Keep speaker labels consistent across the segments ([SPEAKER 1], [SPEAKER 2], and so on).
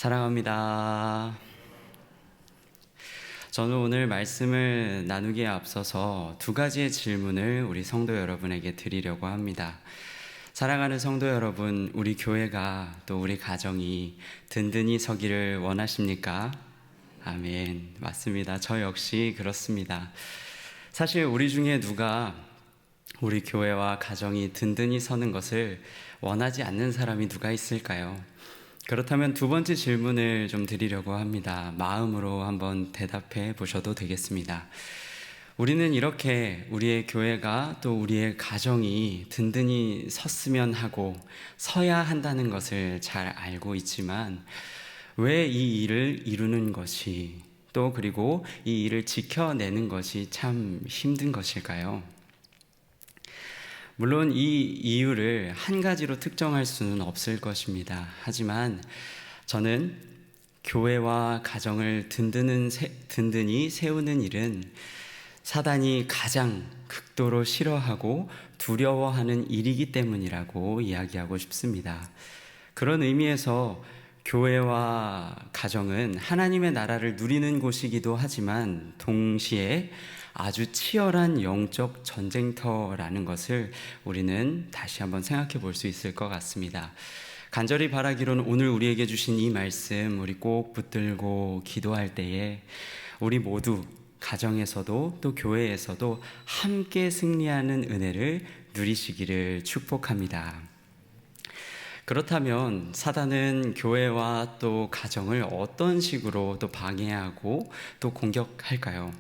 [SPEAKER 1] 사랑합니다. 저는 오늘 말씀을 나누기에 앞서서 두 가지의 질문을 우리 성도 여러분에게 드리려고 합니다. 사랑하는 성도 여러분, 우리 교회가 또 우리 가정이 든든히 서기를 원하십니까? 아멘. 맞습니다. 저 역시 그렇습니다. 사실 우리 중에 누가 우리 교회와 가정이 든든히 서는 것을 원하지 않는 사람이 누가 있을까요? 그렇다면 두 번째 질문을 좀 드리려고 합니다. 마음으로 한번 대답해 보셔도 되겠습니다. 우리는 이렇게 우리의 교회가 또 우리의 가정이 든든히 섰으면 하고 서야 한다는 것을 잘 알고 있지만 왜 이 일을 이루는 것이 또 그리고 이 일을 지켜내는 것이 참 힘든 것일까요? 물론 이 이유를 한 가지로 특정할 수는 없을 것입니다. 하지만 저는 교회와 가정을 든든히 세우는 일은 사단이 가장 극도로 싫어하고 두려워하는 일이기 때문이라고 이야기하고 싶습니다. 그런 의미에서 교회와 가정은 하나님의 나라를 누리는 곳이기도 하지만 동시에 아주 치열한 영적 전쟁터라는 것을 우리는 다시 한번 생각해 볼 수 있을 것 같습니다. 간절히 바라기로는 오늘 우리에게 주신 이 말씀 우리 꼭 붙들고 기도할 때에 우리 모두 가정에서도 또 교회에서도 함께 승리하는 은혜를 누리시기를 축복합니다. 그렇다면 사단은 교회와 또 가정을 어떤 식으로 또 방해하고 또 공격할까요?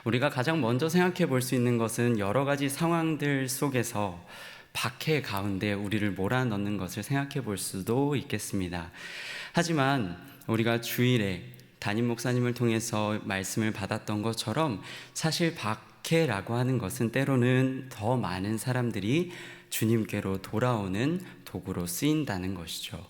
[SPEAKER 1] 우리가 가장 먼저 생각해 볼 수 있는 것은 여러 가지 상황들 속에서 박해 가운데 우리를 몰아넣는 것을 생각해 볼 수도 있겠습니다. 하지만 우리가 주일에 담임 목사님을 통해서 말씀을 받았던 것처럼 사실 박해라고 하는 것은 때로는 더 많은 사람들이 주님께로 돌아오는 도구로 쓰인다는 것이죠.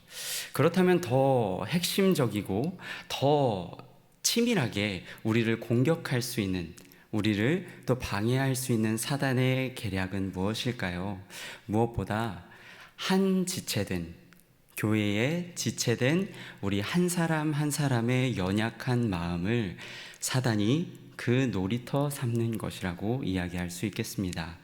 [SPEAKER 1] 그렇다면 더 핵심적이고 더 치밀하게 우리를 공격할 수 있는, 우리를 또 방해할 수 있는 사단의 계략은 무엇일까요? 무엇보다 한 지체된, 교회에 지체된 우리 한 사람 한 사람의 연약한 마음을 사단이 그 놀이터 삼는 것이라고 이야기할 수 있겠습니다.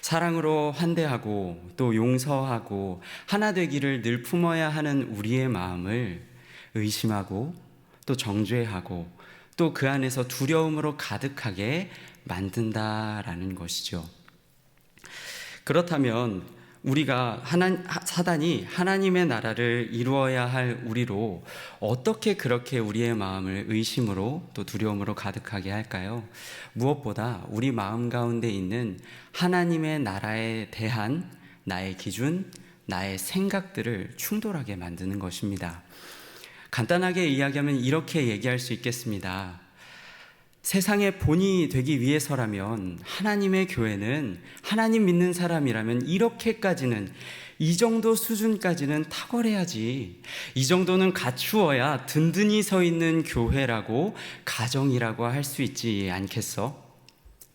[SPEAKER 1] 사랑으로 환대하고 또 용서하고 하나 되기를 늘 품어야 하는 우리의 마음을 의심하고 또 정죄하고 또 그 안에서 두려움으로 가득하게 만든다라는 것이죠. 그렇다면 우리가 사단이 하나님의 나라를 이루어야 할 우리로 어떻게 그렇게 우리의 마음을 의심으로 또 두려움으로 가득하게 할까요? 무엇보다 우리 마음 가운데 있는 하나님의 나라에 대한 나의 기준, 나의 생각들을 충돌하게 만드는 것입니다. 간단하게 이야기하면 이렇게 얘기할 수 있겠습니다. 세상의 본이 되기 위해서라면 하나님의 교회는 하나님 믿는 사람이라면 이렇게까지는 이 정도 수준까지는 탁월해야지, 이 정도는 갖추어야 든든히 서 있는 교회라고 가정이라고 할 수 있지 않겠어?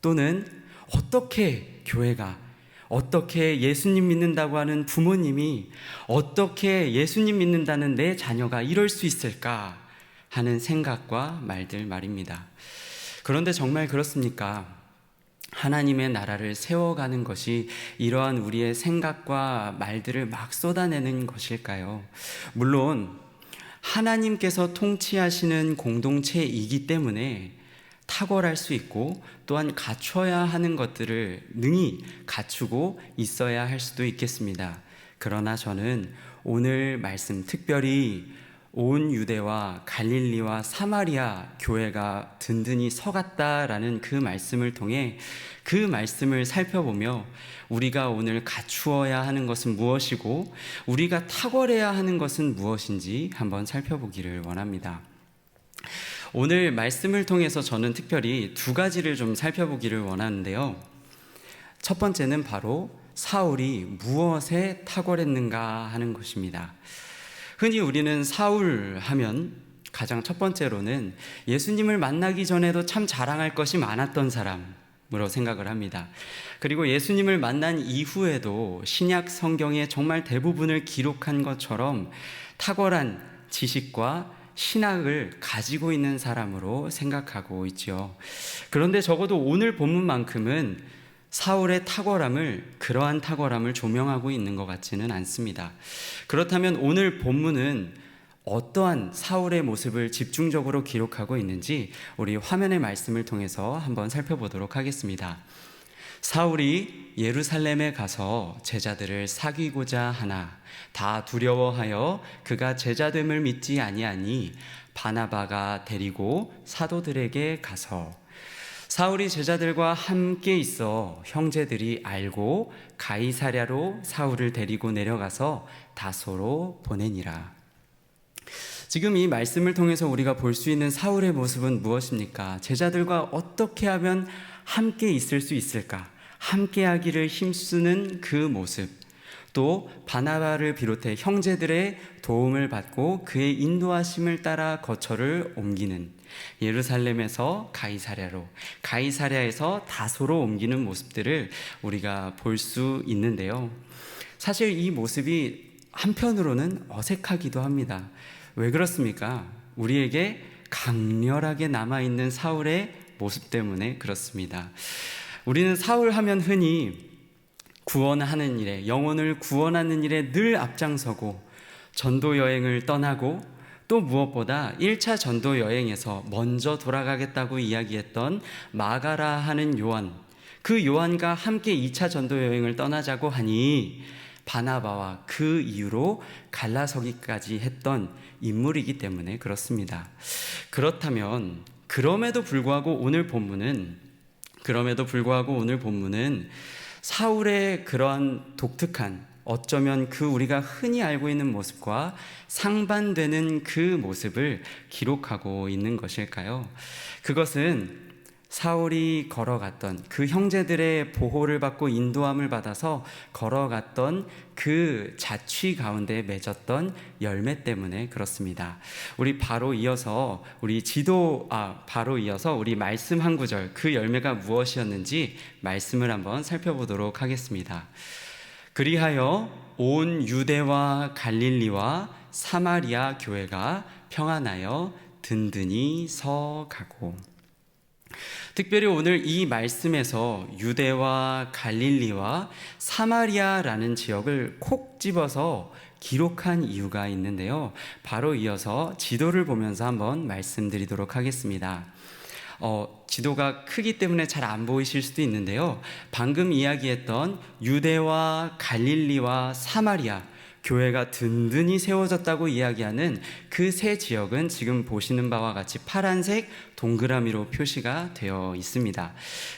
[SPEAKER 1] 또는 어떻게 교회가, 어떻게 예수님 믿는다고 하는 부모님이 어떻게 예수님 믿는다는 내 자녀가 이럴 수 있을까 하는 생각과 말들 말입니다. 그런데 정말 그렇습니까? 하나님의 나라를 세워가는 것이 이러한 우리의 생각과 말들을 막 쏟아내는 것일까요? 물론 하나님께서 통치하시는 공동체이기 때문에 탁월할 수 있고 또한 갖춰야 하는 것들을 능히 갖추고 있어야 할 수도 있겠습니다. 그러나 저는 오늘 말씀, 특별히 온 유대와 갈릴리와 사마리아 교회가 든든히 서갔다라는 그 말씀을 통해 그 말씀을 살펴보며 우리가 오늘 갖추어야 하는 것은 무엇이고 우리가 탁월해야 하는 것은 무엇인지 한번 살펴보기를 원합니다. 오늘 말씀을 통해서 저는 특별히 두 가지를 좀 살펴보기를 원하는데요. 첫 번째는 바로 사울이 무엇에 탁월했는가 하는 것입니다. 흔히 우리는 사울 하면 가장 첫 번째로는 예수님을 만나기 전에도 참 자랑할 것이 많았던 사람으로 생각을 합니다. 그리고 예수님을 만난 이후에도 신약 성경의 정말 대부분을 기록한 것처럼 탁월한 지식과 신학을 가지고 있는 사람으로 생각하고 있죠. 그런데 적어도 오늘 본문만큼은 사울의 그러한 탁월함을 조명하고 있는 것 같지는 않습니다. 그렇다면 오늘 본문은 어떠한 사울의 모습을 집중적으로 기록하고 있는지 우리 화면의 말씀을 통해서 한번 살펴보도록 하겠습니다. 사울이 예루살렘에 가서 제자들을 사귀고자 하나 다 두려워하여 그가 제자됨을 믿지 아니하니 바나바가 데리고 사도들에게 가서 사울이 제자들과 함께 있어 형제들이 알고 가이사랴로 사울을 데리고 내려가서 다소로 보내니라. 지금 이 말씀을 통해서 우리가 볼 수 있는 사울의 모습은 무엇입니까? 제자들과 어떻게 하면 함께 있을 수 있을까? 함께 하기를 힘쓰는 그 모습, 또 바나바를 비롯해 형제들의 도움을 받고 그의 인도하심을 따라 거처를 옮기는, 예루살렘에서 가이사랴로, 가이사랴에서 다소로 옮기는 모습들을 우리가 볼 수 있는데요. 사실 이 모습이 한편으로는 어색하기도 합니다. 왜 그렇습니까? 우리에게 강렬하게 남아있는 사울의 모습 때문에 그렇습니다. 우리는 사울 하면 흔히 구원하는 일에, 영혼을 구원하는 일에 늘 앞장서고 전도 여행을 떠나고 또 무엇보다 1차 전도 여행에서 먼저 돌아가겠다고 이야기했던 마가라 하는 요한, 그 요한과 함께 2차 전도 여행을 떠나자고 하니 바나바와 그 이유로 갈라서기까지 했던 인물이기 때문에 그렇습니다. 그렇다면 그럼에도 불구하고 오늘 본문은 사울의 그러한 독특한, 어쩌면 그 우리가 흔히 알고 있는 모습과 상반되는 그 모습을 기록하고 있는 것일까요? 그것은 사울이 걸어갔던, 그 형제들의 보호를 받고 인도함을 받아서 걸어갔던 그 자취 가운데 맺었던 열매 때문에 그렇습니다. 바로 이어서 우리 말씀 한 구절, 그 열매가 무엇이었는지 말씀을 한번 살펴보도록 하겠습니다. 그리하여 온 유대와 갈릴리와 사마리아 교회가 평안하여 든든히 서가고. 특별히 오늘 이 말씀에서 유대와 갈릴리와 사마리아라는 지역을 콕 집어서 기록한 이유가 있는데요. 바로 이어서 지도를 보면서 한번 말씀드리도록 하겠습니다. 지도가 크기 때문에 잘 안 보이실 수도 있는데요. 방금 이야기했던 유대와 갈릴리와 사마리아, 교회가 든든히 세워졌다고 이야기하는 그 세 지역은 지금 보시는 바와 같이 파란색 동그라미로 표시가 되어 있습니다.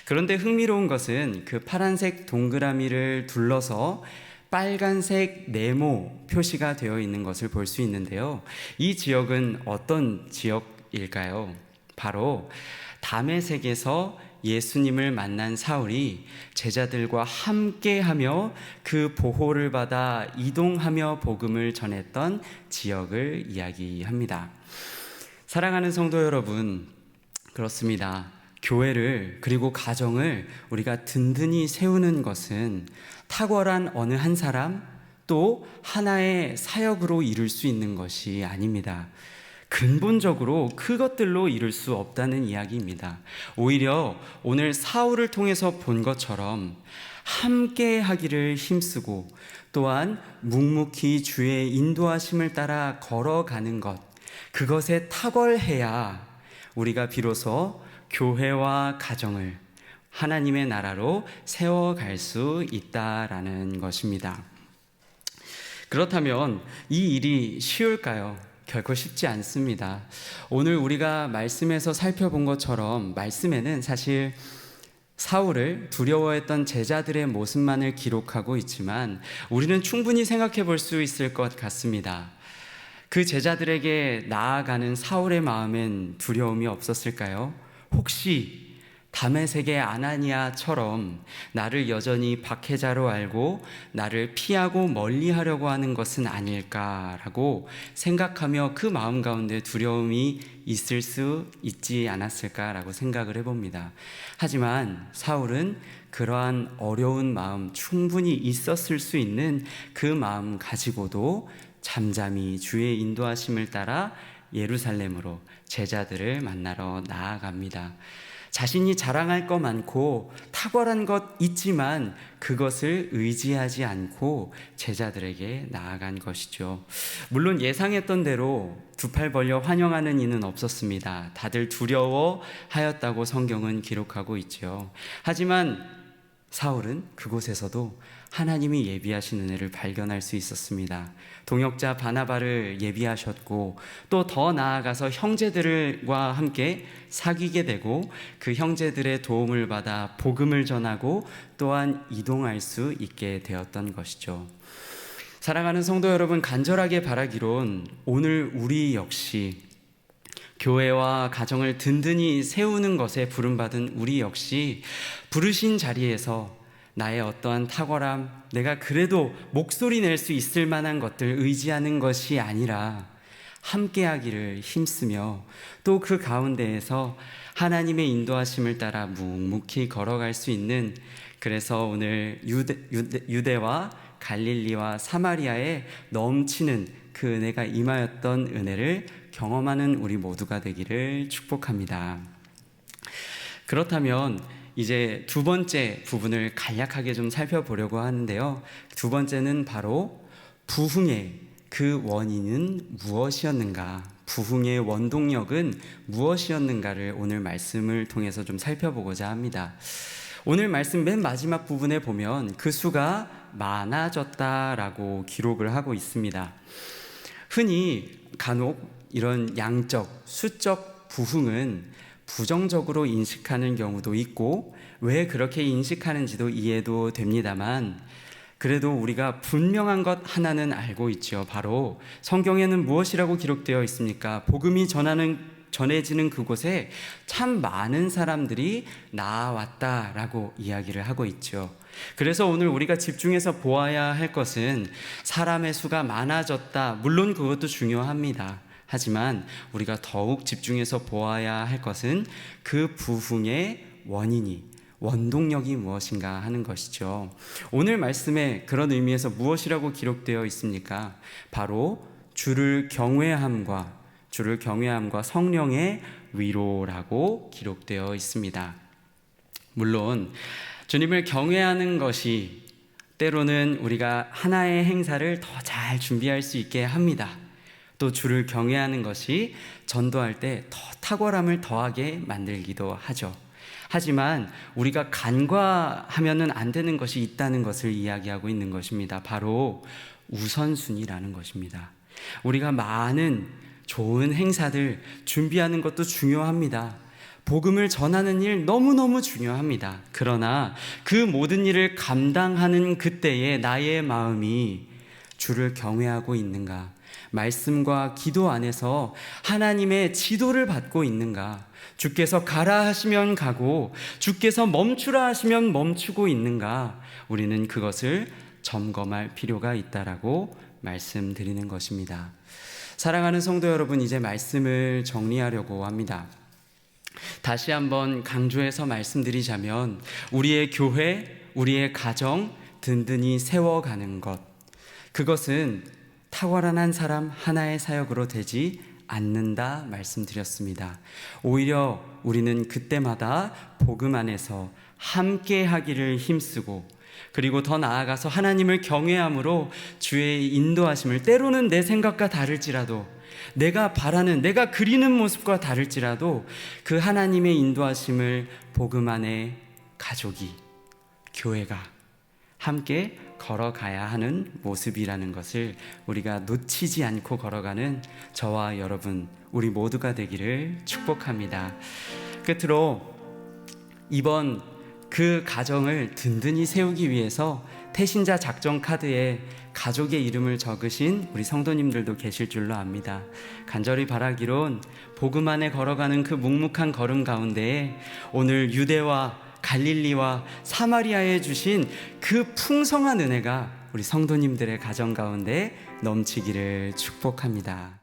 [SPEAKER 1] 그런데 흥미로운 것은 그 파란색 동그라미를 둘러서 빨간색 네모 표시가 되어 있는 것을 볼 수 있는데요. 이 지역은 어떤 지역일까요? 바로 다메섹에서 예수님을 만난 사울이 제자들과 함께하며 그 보호를 받아 이동하며 복음을 전했던 지역을 이야기합니다. 사랑하는 성도 여러분, 그렇습니다. 교회를, 그리고 가정을 우리가 든든히 세우는 것은 탁월한 어느 한 사람, 또 하나의 사역으로 이룰 수 있는 것이 아닙니다. 근본적으로 그것들로 이룰 수 없다는 이야기입니다. 오히려 오늘 사울을 통해서 본 것처럼 함께 하기를 힘쓰고 또한 묵묵히 주의 인도하심을 따라 걸어가는 것, 그것에 탁월해야 우리가 비로소 교회와 가정을 하나님의 나라로 세워갈 수 있다라는 것입니다. 그렇다면 이 일이 쉬울까요? 결코 쉽지 않습니다. 오늘 우리가 말씀에서 살펴본 것처럼 말씀에는 사실 사울을 두려워했던 제자들의 모습만을 기록하고 있지만 우리는 충분히 생각해 볼 수 있을 것 같습니다. 그 제자들에게 나아가는 사울의 마음엔 두려움이 없었을까요? 혹시 다메섹의 아나니아처럼 나를 여전히 박해자로 알고 나를 피하고 멀리하려고 하는 것은 아닐까라고 생각하며 그 마음 가운데 두려움이 있을 수 있지 않았을까라고 생각을 해봅니다. 하지만 사울은 그러한 어려운 마음, 충분히 있었을 수 있는 그 마음 가지고도 잠잠히 주의 인도하심을 따라 예루살렘으로 제자들을 만나러 나아갑니다. 자신이 자랑할 것 많고 탁월한 것 있지만 그것을 의지하지 않고 제자들에게 나아간 것이죠. 물론 예상했던 대로 두 팔 벌려 환영하는 이는 없었습니다. 다들 두려워하였다고 성경은 기록하고 있죠. 하지만 사울은 그곳에서도 하나님이 예비하신 은혜를 발견할 수 있었습니다. 동역자 바나바를 예비하셨고 또 더 나아가서 형제들과 함께 사귀게 되고 그 형제들의 도움을 받아 복음을 전하고 또한 이동할 수 있게 되었던 것이죠. 사랑하는 성도 여러분, 간절하게 바라기론 오늘 우리 역시 교회와 가정을 든든히 세우는 것에 부름받은 우리 역시 부르신 자리에서 나의 어떠한 탁월함, 내가 그래도 목소리 낼 수 있을 만한 것들 의지하는 것이 아니라 함께하기를 힘쓰며 또 그 가운데에서 하나님의 인도하심을 따라 묵묵히 걸어갈 수 있는, 그래서 오늘 유대와 갈릴리와 사마리아에 넘치는 그 은혜가 임하였던 은혜를 경험하는 우리 모두가 되기를 축복합니다. 그렇다면 이제 두 번째 부분을 간략하게 좀 살펴보려고 하는데요. 두 번째는 바로 부흥의 그 원인은 무엇이었는가, 부흥의 원동력은 무엇이었는가를 오늘 말씀을 통해서 좀 살펴보고자 합니다. 오늘 말씀 맨 마지막 부분에 보면 그 수가 많아졌다라고 기록을 하고 있습니다. 흔히 간혹 이런 양적, 수적 부흥은 부정적으로 인식하는 경우도 있고 왜 그렇게 인식하는지도 이해도 됩니다만, 그래도 우리가 분명한 것 하나는 알고 있죠. 바로 성경에는 무엇이라고 기록되어 있습니까? 복음이 전해지는 그곳에 참 많은 사람들이 나아왔다라고 이야기를 하고 있죠. 그래서 오늘 우리가 집중해서 보아야 할 것은 사람의 수가 많아졌다. 물론 그것도 중요합니다. 하지만 우리가 더욱 집중해서 보아야 할 것은 그 부흥의 원동력이 무엇인가 하는 것이죠. 오늘 말씀에 그런 의미에서 무엇이라고 기록되어 있습니까? 바로 주를 경외함과 성령의 위로라고 기록되어 있습니다. 물론 주님을 경외하는 것이 때로는 우리가 하나의 행사를 더 잘 준비할 수 있게 합니다. 또 주를 경외하는 것이 전도할 때 더 탁월함을 더하게 만들기도 하죠. 하지만 우리가 간과하면은 안 되는 것이 있다는 것을 이야기하고 있는 것입니다. 바로 우선순위라는 것입니다. 우리가 많은 좋은 행사들 준비하는 것도 중요합니다. 복음을 전하는 일 너무너무 중요합니다. 그러나 그 모든 일을 감당하는 그때에 나의 마음이 주를 경외하고 있는가? 말씀과 기도 안에서 하나님의 지도를 받고 있는가? 주께서 가라 하시면 가고 주께서 멈추라 하시면 멈추고 있는가? 우리는 그것을 점검할 필요가 있다라고 말씀드리는 것입니다. 사랑하는 성도 여러분, 이제 말씀을 정리하려고 합니다. 다시 한번 강조해서 말씀드리자면 우리의 교회, 우리의 가정 든든히 세워가는 것, 그것은 탁월한 한 사람 하나의 사역으로 되지 않는다 말씀드렸습니다. 오히려 우리는 그때마다 복음 안에서 함께 하기를 힘쓰고, 그리고 더 나아가서 하나님을 경외함으로 주의 인도하심을, 때로는 내 생각과 다를지라도, 내가 바라는, 내가 그리는 모습과 다를지라도 그 하나님의 인도하심을 복음 안에 가족이, 교회가 함께 걸어가야 하는 모습이라는 것을 우리가 놓치지 않고 걸어가는 저와 여러분, 우리 모두가 되기를 축복합니다. 끝으로 이번 그 가정을 든든히 세우기 위해서 태신자 작전 카드에 가족의 이름을 적으신 우리 성도님들도 계실 줄로 압니다. 간절히 바라기론 복음 안에 걸어가는 그 묵묵한 걸음 가운데에 오늘 유대와 갈릴리와 사마리아에 주신 그 풍성한 은혜가 우리 성도님들의 가정 가운데 넘치기를 축복합니다.